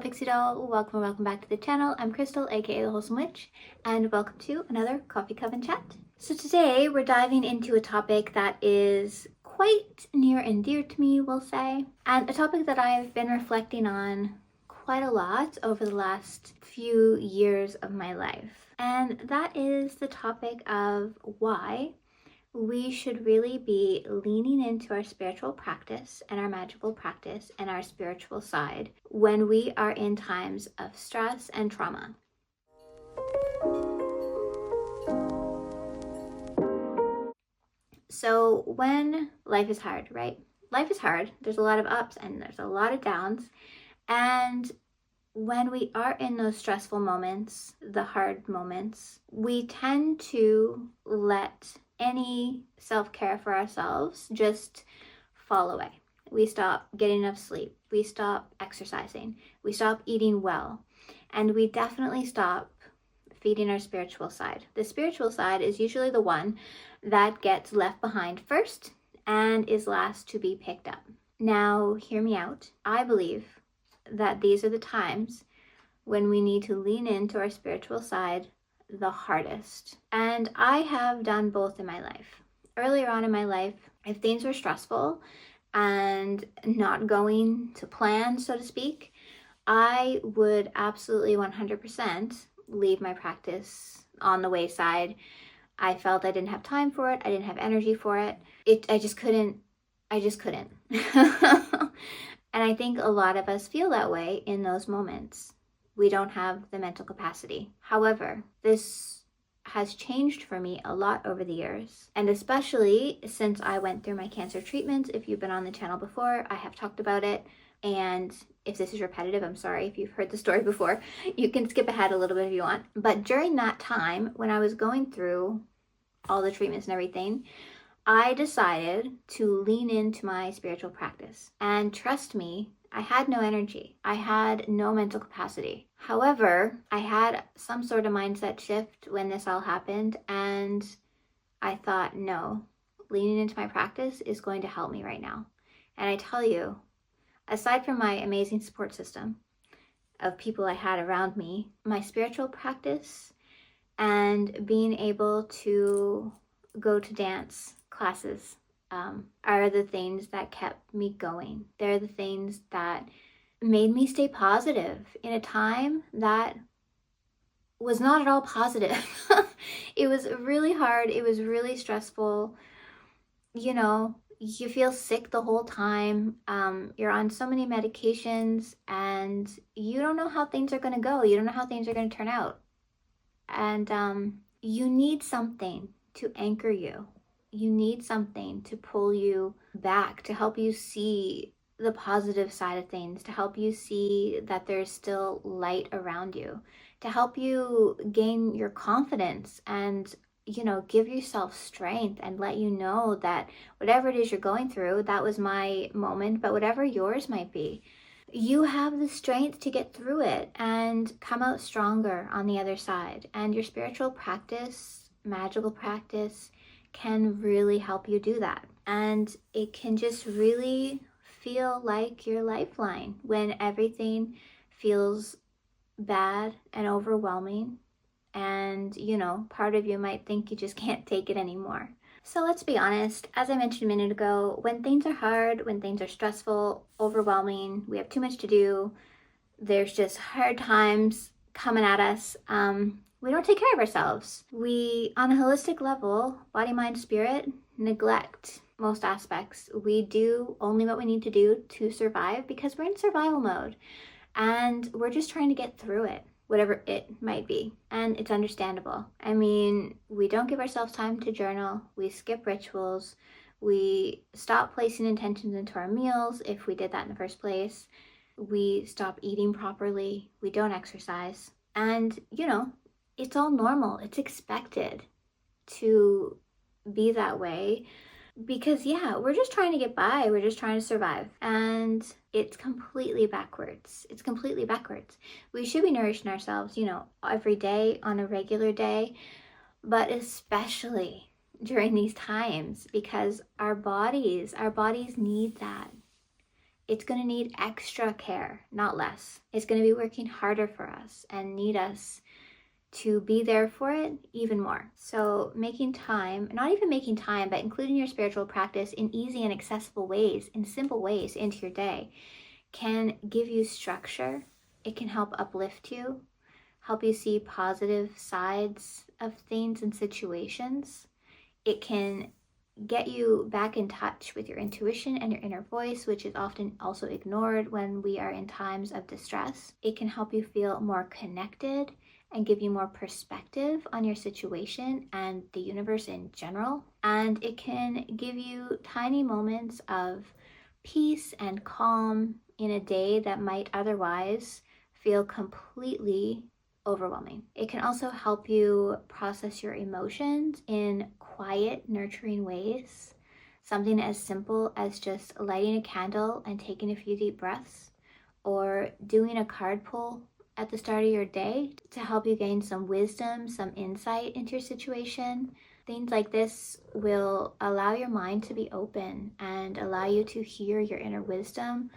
pixie doll? Welcome or welcome back to the channel. I'm Krystle, aka the Wholesome Witch, and welcome to another Coffee Coven Chat. So today we're diving into a topic that is quite near and dear to me, we'll say, and a topic that I've been reflecting on quite a lot over the last few years of my life. And that is the topic of why we should really be leaning into our spiritual practice and our magical practice and our spiritual side when we are in times of stress and trauma. So when life is hard, right? Life is hard. There's a lot of ups and there's a lot of downs. And when we are in those stressful moments, the hard moments, we tend to let any self-care for ourselves just fall away. We stop getting enough sleep. We stop exercising. We stop eating well. And we definitely stop feeding our spiritual side. The spiritual side is usually the one that gets left behind first and is last to be picked up. Now, hear me out. I believe that these are the times when we need to lean into our spiritual side the hardest. And I have done both in my life. Earlier on in my life, if things were stressful and not going to plan, so to speak, I would absolutely 100% leave my practice on the wayside. I felt I didn't have time for it. I didn't have energy for it. I just couldn't. And I think a lot of us feel that way in those moments. We don't have the mental capacity. However, this has changed for me a lot over the years, and especially since I went through my cancer treatment. If you've been on the channel before, I have talked about it, and if this is repetitive, I'm sorry if you've heard the story before. You can skip ahead a little bit if you want. But during that time, when I was going through all the treatments and everything, I decided to lean into my spiritual practice. And trust me, I had no energy. I had no mental capacity. However, I had some sort of mindset shift when this all happened, and I thought, no, leaning into my practice is going to help me right now. And I tell you, aside from my amazing support system of people I had around me, my spiritual practice and being able to go to dance classes are the things that kept me going. They're the things that made me stay positive in a time that was not at all positive. It was really hard. It was really stressful. You know, you feel sick the whole time. You're on so many medications and you don't know how things are going to go. You don't know how things are going to turn out. And you need something to anchor you. You need something to pull you back, to help you see the positive side of things, to help you see that there's still light around you, to help you gain your confidence and, you know, give yourself strength and let you know that whatever it is you're going through, that was my moment, but whatever yours might be, you have the strength to get through it and come out stronger on the other side. And your spiritual practice, magical practice, can really help you do that. And it can just really feel like your lifeline when everything feels bad and overwhelming. And, you know, part of you might think you just can't take it anymore. So let's be honest, as I mentioned a minute ago, when things are hard, when things are stressful, overwhelming, we have too much to do, there's just hard times coming at us, we don't take care of ourselves. We, on a holistic level, body, mind, spirit, neglect most aspects. We do only what we need to do to survive because we're in survival mode and we're just trying to get through it, whatever it might be. And it's understandable. I mean, we don't give ourselves time to journal. We skip rituals. We stop placing intentions into our meals if we did that in the first place. We stop eating properly. We don't exercise. And, you know, it's all normal. It's expected to be that way because, yeah, we're just trying to get by. We're just trying to survive. And it's completely backwards. It's completely backwards. We should be nourishing ourselves, you know, every day on a regular day, but especially during these times because our bodies need that. it's going to need extra care, not less. It's going to be working harder for us and need us to be there for it even more. So making time, not even making time, but including your spiritual practice in easy and accessible ways, in simple ways into your day, can give you structure. It can help uplift you, help you see positive sides of things and situations. It can get you back in touch with your intuition and your inner voice, which is often also ignored when we are in times of distress. It can help you feel more connected and give you more perspective on your situation and the universe in general. And it can give you tiny moments of peace and calm in a day that might otherwise feel completely overwhelming. It can also help you process your emotions in quiet, nurturing ways. Something as simple as just lighting a candle and taking a few deep breaths, or doing a card pull at the start of your day to help you gain some wisdom, some insight into your situation. Things like this will allow your mind to be open and allow you to hear your inner wisdom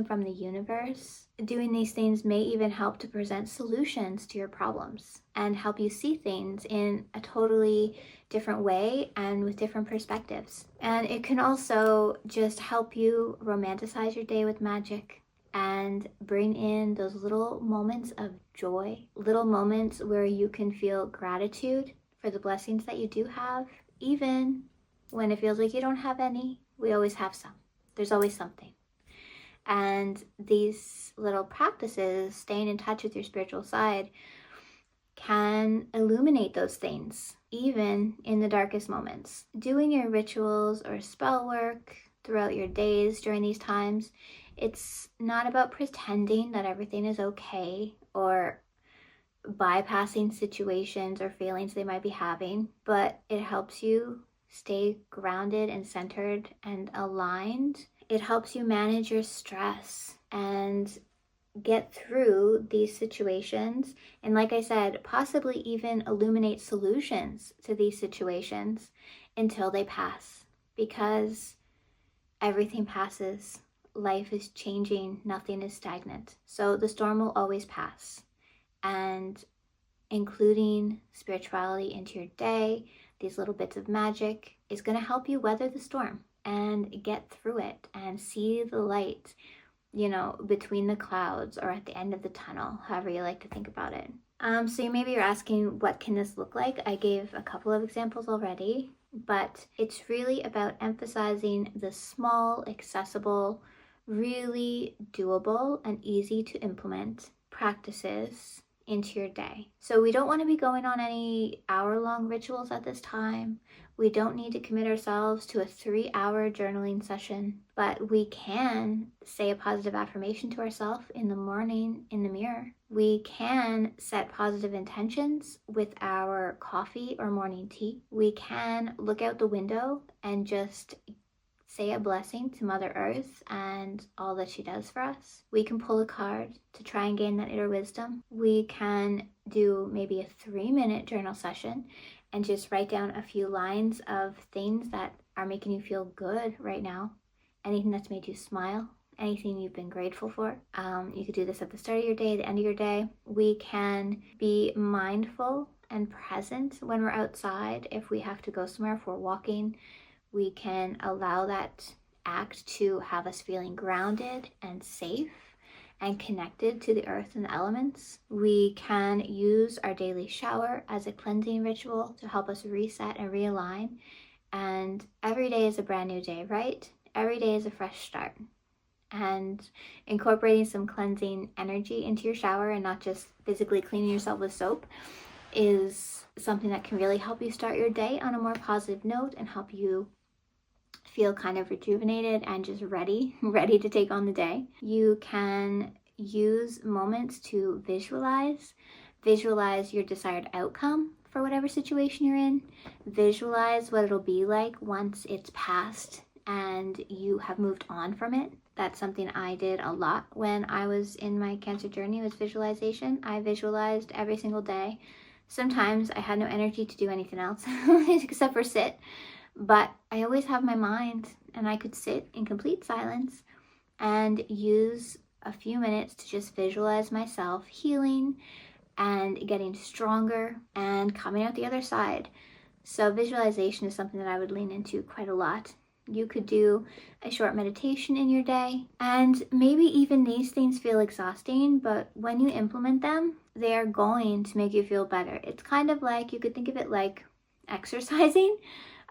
from the universe. Doing these things may even help to present solutions to your problems and help you see things in a totally different way and with different perspectives. And it can also just help you romanticize your day with magic and bring in those little moments of joy, little moments where you can feel gratitude for the blessings that you do have, even when it feels like you don't have any. We always have some. There's always something. And these little practices, staying in touch with your spiritual side, can illuminate those things, even in the darkest moments. Doing your rituals or spell work throughout your days during these times, it's not about pretending that everything is okay or bypassing situations or feelings they might be having, but it helps you stay grounded and centered and aligned. It helps you manage your stress and get through these situations. And like I said, possibly even illuminate solutions to these situations until they pass, because everything passes. Life is changing. Nothing is stagnant. So the storm will always pass. And including spirituality into your day, these little bits of magic, is going to help you weather the storm and get through it and see the light, between the clouds or at the end of the tunnel, however you like to think about it. So maybe you're asking, what can this look like? I gave a couple of examples already, but it's really about emphasizing the small, accessible, really doable and easy to implement practices into your day. So we don't want to be going on any hour-long rituals at this time. We don't need to commit ourselves to a 3-hour journaling session, but we can say a positive affirmation to ourselves in the morning in the mirror. We can set positive intentions with our coffee or morning tea. We can look out the window and just say a blessing to Mother Earth and all that she does for us. We can pull a card to try and gain that inner wisdom. We can do maybe a 3-minute journal session and just write down a few lines of things that are making you feel good right now. Anything that's made you smile, anything you've been grateful for. You could do this at the start of your day, the end of your day. We can be mindful and present when we're outside. If we have to go somewhere, if we're walking, we can allow that act to have us feeling grounded and safe and connected to the earth and the elements. We can use our daily shower as a cleansing ritual to help us reset and realign. And every day is a brand new day, right? Every day is a fresh start. And incorporating some cleansing energy into your shower and not just physically cleaning yourself with soap is something that can really help you start your day on a more positive note and help you feel kind of rejuvenated and just ready to take on the day. You can use moments to visualize your desired outcome for whatever situation you're in. Visualize what it'll be like once it's passed and you have moved on from it. That's something I did a lot when I was in my cancer journey, was visualization. I visualized every single day. Sometimes I had no energy to do anything else except for sit. But I always have my mind, and I could sit in complete silence and use a few minutes to just visualize myself healing and getting stronger and coming out the other side. So visualization is something that I would lean into quite a lot. You could do a short meditation in your day, and maybe even these things feel exhausting, but when you implement them, they are going to make you feel better. It's kind of like, you could think of it like exercising.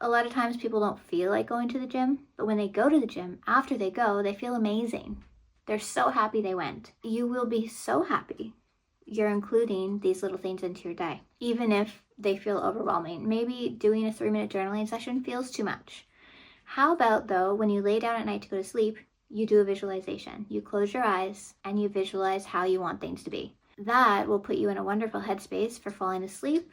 A lot of times people don't feel like going to the gym, but when they go to the gym, after they go, they feel amazing. They're so happy they went. You will be so happy you're including these little things into your day, even if they feel overwhelming. Maybe doing a 3-minute journaling session feels too much. How about though, when you lay down at night to go to sleep, you do a visualization. You close your eyes and you visualize how you want things to be. That will put you in a wonderful headspace for falling asleep,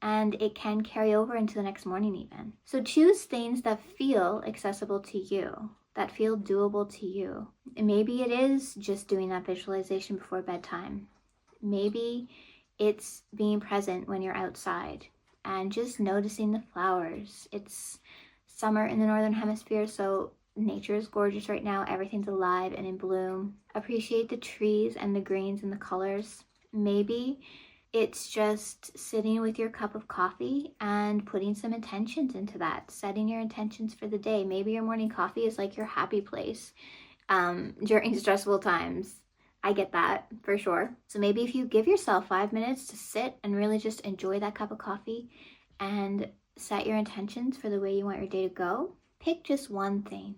and it can carry over into the next morning even. So choose things that feel accessible to you, that feel doable to you. And maybe it is just doing that visualization before bedtime. Maybe it's being present when you're outside and just noticing the flowers. It's summer in the Northern Hemisphere, so nature is gorgeous right now. Everything's alive and in bloom. Appreciate the trees and the greens and the colors. Maybe it's just sitting with your cup of coffee and putting some intentions into that, setting your intentions for the day. Maybe your morning coffee is like your happy place during stressful times. I get that for sure. So maybe if you give yourself 5 minutes to sit and really just enjoy that cup of coffee and set your intentions for the way you want your day to go, pick just one thing,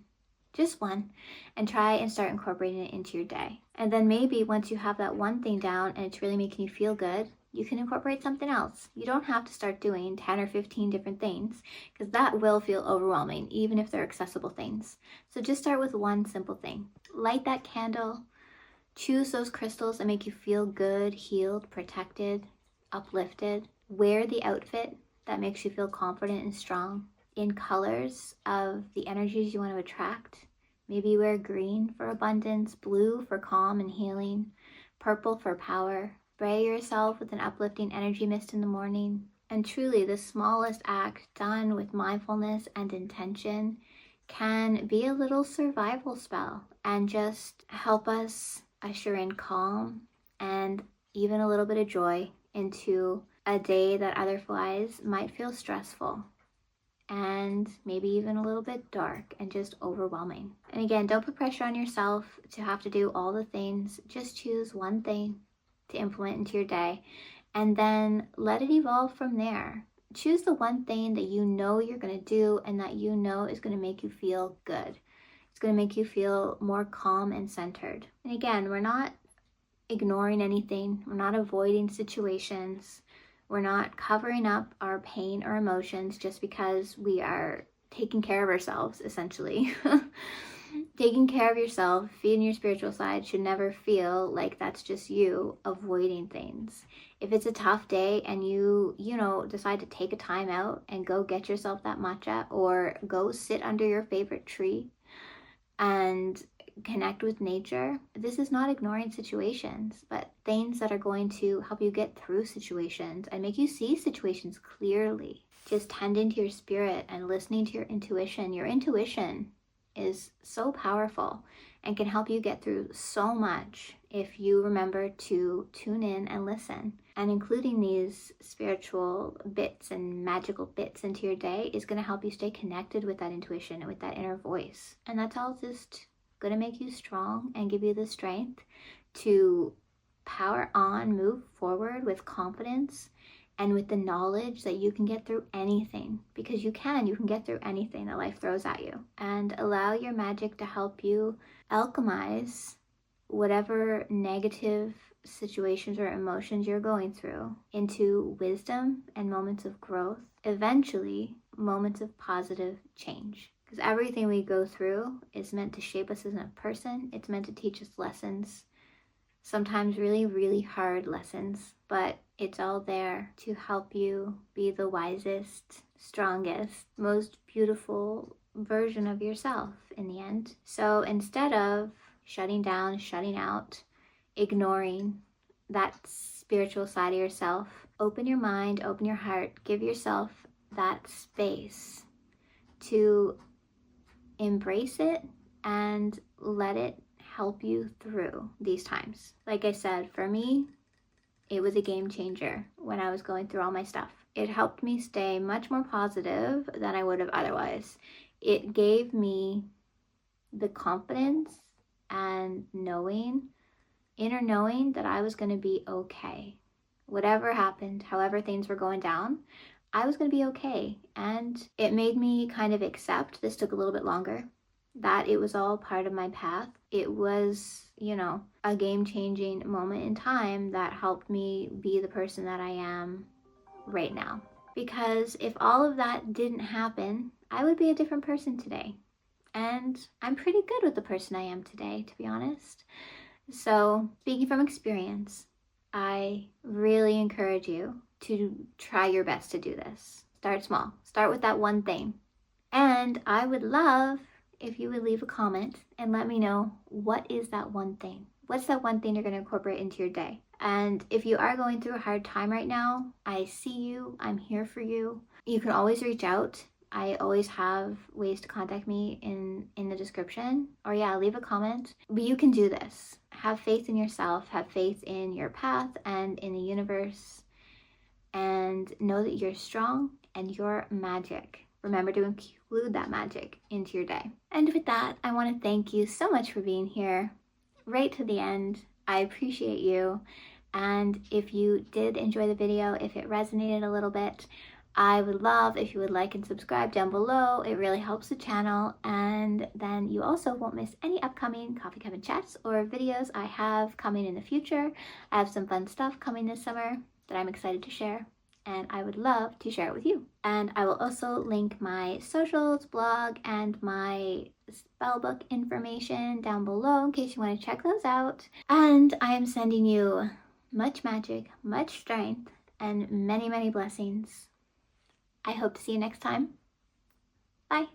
just one, and try and start incorporating it into your day. And then maybe once you have that one thing down and it's really making you feel good, you can incorporate something else. You don't have to start doing 10 or 15 different things, because that will feel overwhelming, even if they're accessible things. So just start with one simple thing. Light that candle. Choose those crystals that make you feel good, healed, protected, uplifted. Wear the outfit that makes you feel confident and strong in colors of the energies you want to attract. Maybe wear green for abundance, blue for calm and healing, purple for power. Spray yourself with an uplifting energy mist in the morning. And truly, the smallest act done with mindfulness and intention can be a little survival spell and just help us usher in calm and even a little bit of joy into a day that otherwise might feel stressful and maybe even a little bit dark and just overwhelming. And again, don't put pressure on yourself to have to do all the things. Just choose one thing to implement into your day and then let it evolve from there. Choose the one thing that you know you're going to do and that you know is going to make you feel good. It's going to make you feel more calm and centered. And again, we're not ignoring anything. We're not avoiding situations. We're not covering up our pain or emotions just because we are taking care of ourselves, essentially. Taking care of yourself, feeding your spiritual side should never feel like that's just you avoiding things. If it's a tough day and you decide to take a time out and go get yourself that matcha or go sit under your favorite tree and connect with nature, this is not ignoring situations, but things that are going to help you get through situations and make you see situations clearly. Just tending to your spirit and listening to your intuition. Your intuition is so powerful and can help you get through so much if you remember to tune in and listen. And including these spiritual bits and magical bits into your day is going to help you stay connected with that intuition and with that inner voice. And that's all just going to make you strong and give you the strength to power on, move forward with confidence and with the knowledge that you can get through anything, because you can get through anything that life throws at you. And allow your magic to help you alchemize whatever negative situations or emotions you're going through into wisdom and moments of growth, eventually moments of positive change. Because everything we go through is meant to shape us as a person. It's meant to teach us lessons, sometimes really, really hard lessons, but it's all there to help you be the wisest, strongest, most beautiful version of yourself in the end. So instead of shutting down, shutting out, ignoring that spiritual side of yourself, open your mind, open your heart, give yourself that space to embrace it and let it help you through these times. Like I said, for me, it was a game changer when I was going through all my stuff. It helped me stay much more positive than I would have otherwise. It gave me the confidence and inner knowing that I was going to be okay. Whatever happened, however things were going down, I was going to be okay. And it made me kind of accept, this took a little bit longer, that it was all part of my path. It was, a game-changing moment in time that helped me be the person that I am right now. Because if all of that didn't happen, I would be a different person today. And I'm pretty good with the person I am today, to be honest. So, speaking from experience, I really encourage you to try your best to do this. Start small. Start with that one thing. And I would love if you would leave a comment and let me know, what is that one thing? What's that one thing you're going to incorporate into your day? And if you are going through a hard time right now, I see you. I'm here for you. You can always reach out. I always have ways to contact me in the description. Or leave a comment. But you can do this. Have faith in yourself. Have faith in your path and in the universe. And know that you're strong and you're magic. Remember to include that magic into your day. And with that, I want to thank you so much for being here right to the end. I appreciate you. And if you did enjoy the video, if it resonated a little bit, I would love if you would like and subscribe down below. It really helps the channel. And then you also won't miss any upcoming Coffee Coven Chats or videos I have coming in the future. I have some fun stuff coming this summer that I'm excited to share, and I would love to share it with you. And I will also link my socials, blog, and my spellbook information down below in case you want to check those out. And I am sending you much magic, much strength, and many, many blessings. I hope to see you next time. Bye.